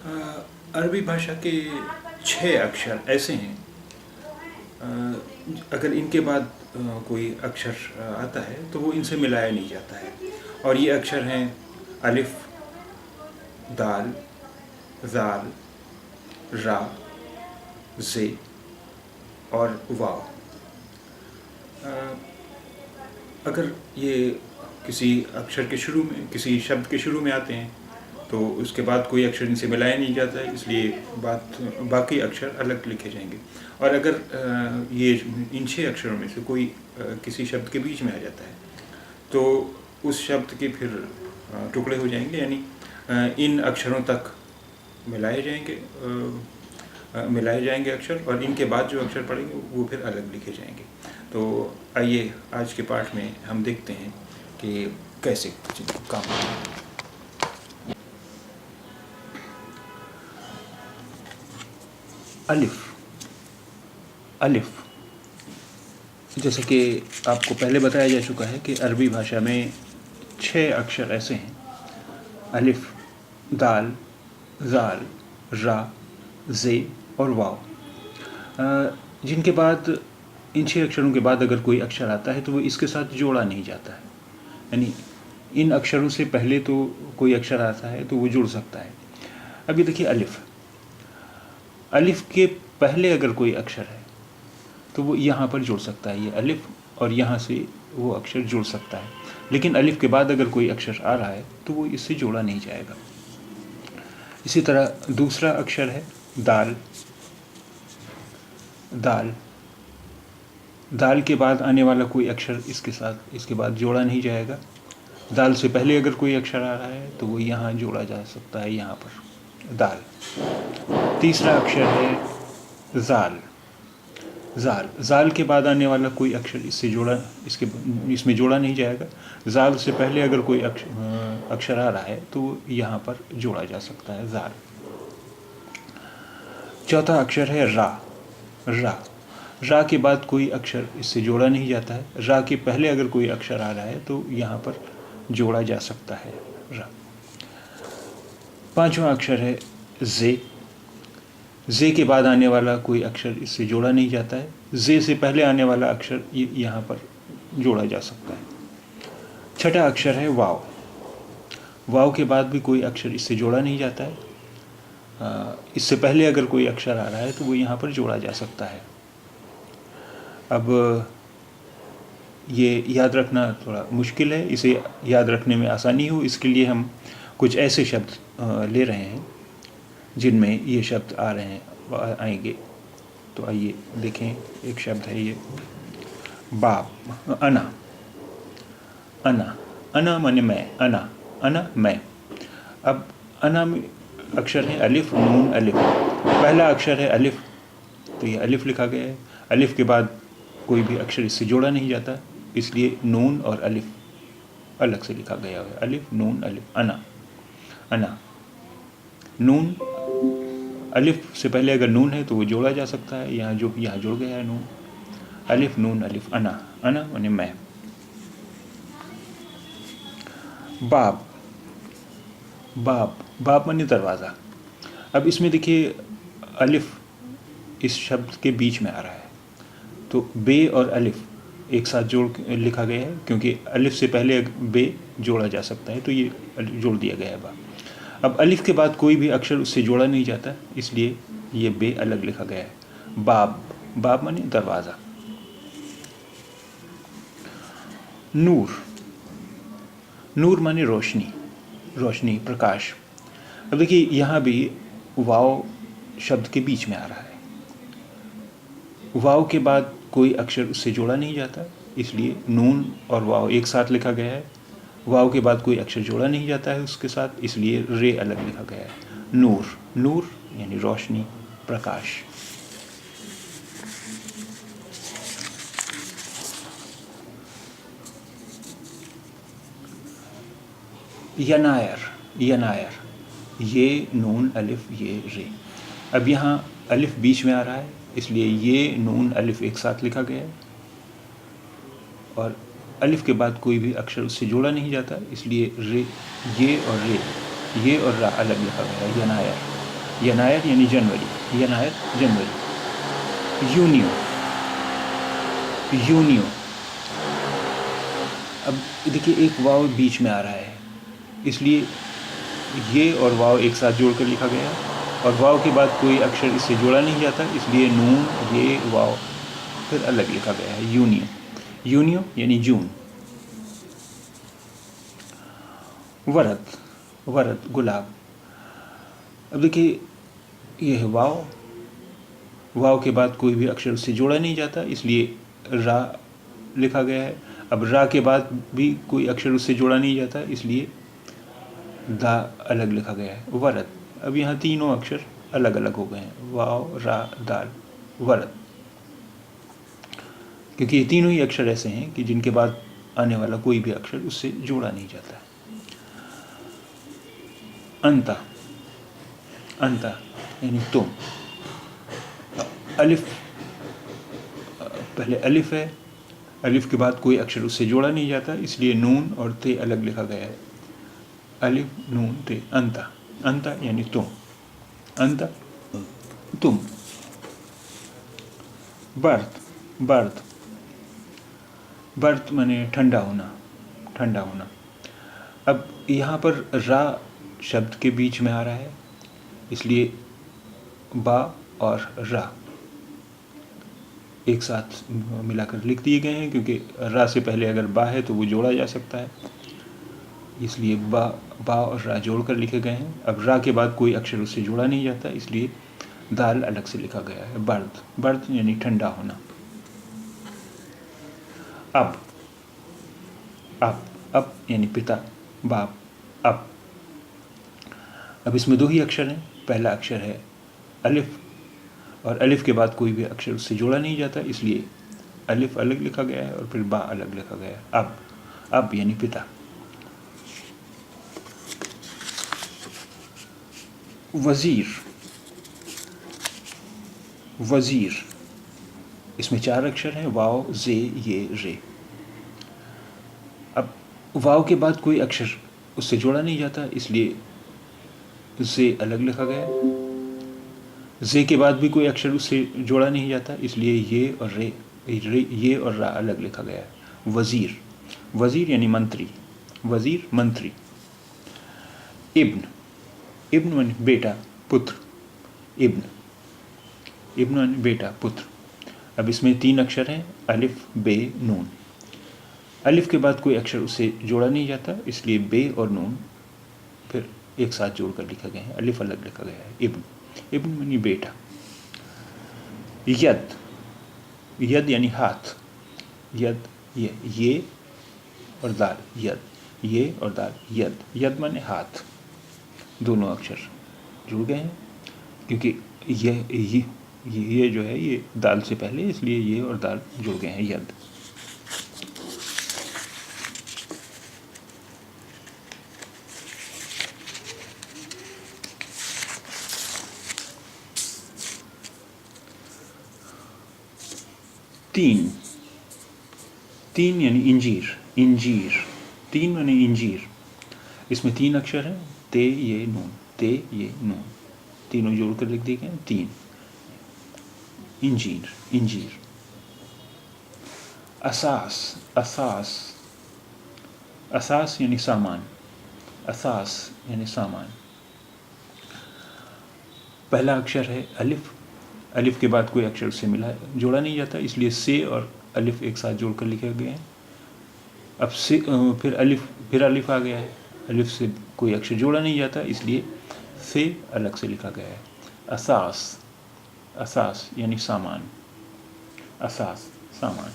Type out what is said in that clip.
अरबी भाषा के 6 अक्षर ऐसे हैं, अगर इनके बाद कोई अक्षर आता है तो वो इनसे मिलाया नहीं जाता है। और ये अक्षर हैं अलिफ, दाल, ज़ाल, रा, ज़े और वाव। अगर ये किसी अक्षर के शुरू में, किसी शब्द के शुरू में आते हैं तो उसके बाद कोई अक्षर इनसे मिलाया नहीं जाता है, इसलिए बाकी अक्षर अलग लिखे जाएंगे। और अगर ये इन 6 अक्षरों में से कोई किसी शब्द के बीच में आ जाता है तो उस शब्द के फिर टुकड़े हो जाएंगे, यानी इन अक्षरों तक मिलाए जाएंगे अक्षर, और इनके बाद जो अक्षर पड़ेंगे वो फिर अलग लिखे जाएंगे। तो आइए आज के पाठ में हम देखते हैं कि कैसे काम होता है। अलिफ। अलिफ जैसे कि आपको पहले बताया जा चुका है कि अरबी भाषा में 6 अक्षर ऐसे हैं, अलिफ, दाल, ज़ाल, रा, ज़े और वाव, जिनके बाद इन 6 अक्षरों के बाद अगर कोई अक्षर आता है तो वो इसके साथ जोड़ा नहीं जाता है, यानी इन अक्षरों से पहले तो कोई अक्षर आता है तो वो जुड़ सकता है। अभी देखिए अलिफ। अलिफ के पहले अगर कोई अक्षर है तो वो यहाँ पर जुड़ सकता है, ये अलिफ, और यहाँ से वो अक्षर जुड़ सकता है। लेकिन अलिफ के बाद अगर कोई अक्षर आ रहा है तो वो इससे जोड़ा नहीं जाएगा। इसी तरह दूसरा अक्षर है दाल। दाल। दाल के बाद आने वाला कोई अक्षर इसके बाद जोड़ा नहीं जाएगा। दाल से पहले अगर कोई अक्षर आ रहा है तो वो यहाँ जोड़ा जा सकता है, यहाँ पर दाल। तीसरा अक्षर है ज़ाल। ज़ाल। ज़ाल के बाद आने वाला कोई अक्षर इसमें जोड़ा नहीं जाएगा। ज़ाल से पहले अगर कोई अक्षर आ रहा है तो यहाँ पर जोड़ा जा सकता है, ज़ाल। चौथा अक्षर है रा। रा। रा के बाद कोई अक्षर इससे जोड़ा नहीं जाता है। रा के पहले अगर कोई अक्षर आ रहा है तो यहाँ पर जोड़ा जा सकता है, रा। पांचवा अक्षर है ज़े। ज़े के बाद आने वाला कोई अक्षर इससे जोड़ा नहीं जाता है। ज़े से पहले आने वाला अक्षर यहाँ पर जोड़ा जा सकता है। छठा अक्षर है वाव। वाव के बाद भी कोई अक्षर इससे जोड़ा नहीं जाता है। इससे पहले अगर कोई अक्षर आ रहा है तो वो यहाँ पर जोड़ा जा सकता है। अब ये याद रखना थोड़ा मुश्किल है, इसे याद रखने में आसानी हो इसके लिए हम कुछ ऐसे शब्द ले रहे हैं जिनमें ये शब्द आएंगे। तो आइए देखें, एक शब्द है ये बाप, अना। अना। अना माने मैं, अना। अना मैं। अब अना में अक्षर है अलिफ, नून, अलिफ। पहला अक्षर है अलिफ, तो ये अलिफ लिखा गया है। अलिफ के बाद कोई भी अक्षर इससे जोड़ा नहीं जाता, इसलिए नून और अलिफ अलग से लिखा गया है। अलिफ, नून, अलिफ, अना। अना। नून। अलिफ से पहले अगर नून है तो वो जोड़ा जा सकता है, यहाँ जुड़ गया है नून। अलिफ, नून, अलिफ, अना। अना माने मैं। बाब। बाब। बाब माने दरवाज़ा। अब इसमें देखिए अलिफ इस शब्द के बीच में आ रहा है, तो बे और अलिफ एक साथ जोड़ लिखा गया है, क्योंकि अलिफ से पहले बे जोड़ा जा सकता है तो ये जोड़ दिया गया है बा। अब अलिफ के बाद कोई भी अक्षर उससे जोड़ा नहीं जाता, इसलिए ये बे अलग लिखा गया है। बाब। बाब माने दरवाज़ा। नूर। नूर माने रोशनी, रोशनी, प्रकाश। अब देखिए यहाँ भी वाव शब्द के बीच में आ रहा है। वाव के बाद कोई अक्षर उससे जोड़ा नहीं जाता, इसलिए नून और वाव एक साथ लिखा गया है। वाव के बाद कोई अक्षर जोड़ा नहीं जाता है उसके साथ, इसलिए रे अलग लिखा गया है। नूर। नूर यानी रोशनी, प्रकाश। यनायर। यनायर। ये नून, अलिफ, ये रे। अब यहाँ अलिफ बीच में आ रहा है, इसलिए ये नून अलिफ एक साथ लिखा गया है, और अलिफ के बाद कोई भी अक्षर उससे जोड़ा नहीं जाता, इसलिए रे, ये और रा अलग लिखा गया है, यनायर। यनायर यानी जनवरी, यनायर जनवरी। Unio, Unio. अब देखिए एक वाव बीच में आ रहा है, इसलिए ये और वाव एक साथ जोड़कर लिखा गया है, और वाव के बाद कोई अक्षर इससे जोड़ा नहीं जाता, इसलिए नून, ये, वाव फिर अलग लिखा गया है, यूनियो। यूनियो यानी जून। वरद, वरद गुलाब। अब देखिए यह है वाव, वाव के बाद कोई भी अक्षर उससे जोड़ा नहीं जाता, इसलिए रा लिखा गया है। अब रा के बाद भी कोई अक्षर उससे जोड़ा नहीं जाता, इसलिए दा अलग लिखा गया है, वरद। अब यहाँ तीनों अक्षर अलग अलग हो गए हैं, वाव, रा, दाल, वरद, क्योंकि ये तीनों ही अक्षर ऐसे हैं कि जिनके बाद आने वाला कोई भी अक्षर उससे जोड़ा नहीं जाता है। अंता, अंता यानी तुम। अलिफ, पहले अलिफ है, अलिफ के बाद कोई अक्षर उससे जोड़ा नहीं जाता, इसलिए नून और ते अलग लिखा गया है, अलिफ, नून, ते, अंता। अंता यानी तुम, अंता तुम। बर्थ, बर्थ, बर्थ माने ठंडा होना, ठंडा होना। अब यहाँ पर रा शब्द के बीच में आ रहा है, इसलिए बा और रा एक साथ मिलाकर लिख दिए गए हैं, क्योंकि रा से पहले अगर बा है तो वो जोड़ा जा सकता है, इसलिए बा, बा और रा जोड़कर लिखे गए हैं। अब रा के बाद कोई अक्षर उससे जोड़ा नहीं जाता, इसलिए दाल अलग से लिखा गया है, बर्द, बर्द यानी ठंडा होना। अब, अब यानी पिता, बाप, अब। अब इसमें दो ही अक्षर हैं, पहला अक्षर है अलिफ, और अलिफ के बाद कोई भी अक्षर उससे जोड़ा नहीं जाता, इसलिए अलिफ अलग लिखा गया है और फिर बा अलग लिखा गया है, अब यानी पिता। वजीर, वजीर, इसमें चार अक्षर हैं, वाव, जे, ये, रे। अब वाव के बाद कोई अक्षर उससे जोड़ा नहीं जाता, इसलिए जे अलग लिखा गया है। जे के बाद भी कोई अक्षर उससे जोड़ा नहीं जाता, इसलिए ये और रे, ये और रा अलग लिखा गया है, वजीर। वजीर यानी मंत्री, वजीर मंत्री। इब्न, इब्न यानी बेटा, पुत्र, इब्न, इब्न यानी बेटा, पुत्र। अब इसमें तीन अक्षर हैं, अलिफ, बे, नून। अलिफ के बाद कोई अक्षर उससे जोड़ा नहीं जाता, इसलिए बे और नून फिर एक साथ जोड़कर लिखा गया है, अलिफ अलग लिखा गया है, इब्न, इब्न यानी बेटा। यद, यद यानी हाथ, यद, ये और दाल, यद, ये और दाल, यद, यद माने हाथ। दोनों अक्षर जुड़ गए हैं, क्योंकि ये जो है ये दाल से पहले, इसलिए ये और दाल जुड़ गए हैं, यद। तीन, तीन यानी इंजीर, इंजीर, तीन यानी इंजीर। इसमें तीन अक्षर हैं, ते, ये, नून, ते, ये, नून, तीनों जोड़कर लिख दिए गए, तीन, इंजीर, इंजीर। असास, असास, असास यानी सामान, असास यानी सामान। पहला अक्षर है अलिफ, अलिफ के बाद कोई अक्षर उससे मिला जोड़ा नहीं जाता, इसलिए से और अलिफ एक साथ जोड़कर लिखे गए हैं। अब से फिर अलिफ आ गया है, अलिफ से कोई अक्षर जोड़ा नहीं जाता, इसलिए से अलग से लिखा गया है, असास, असास यानी सामान, असास सामान।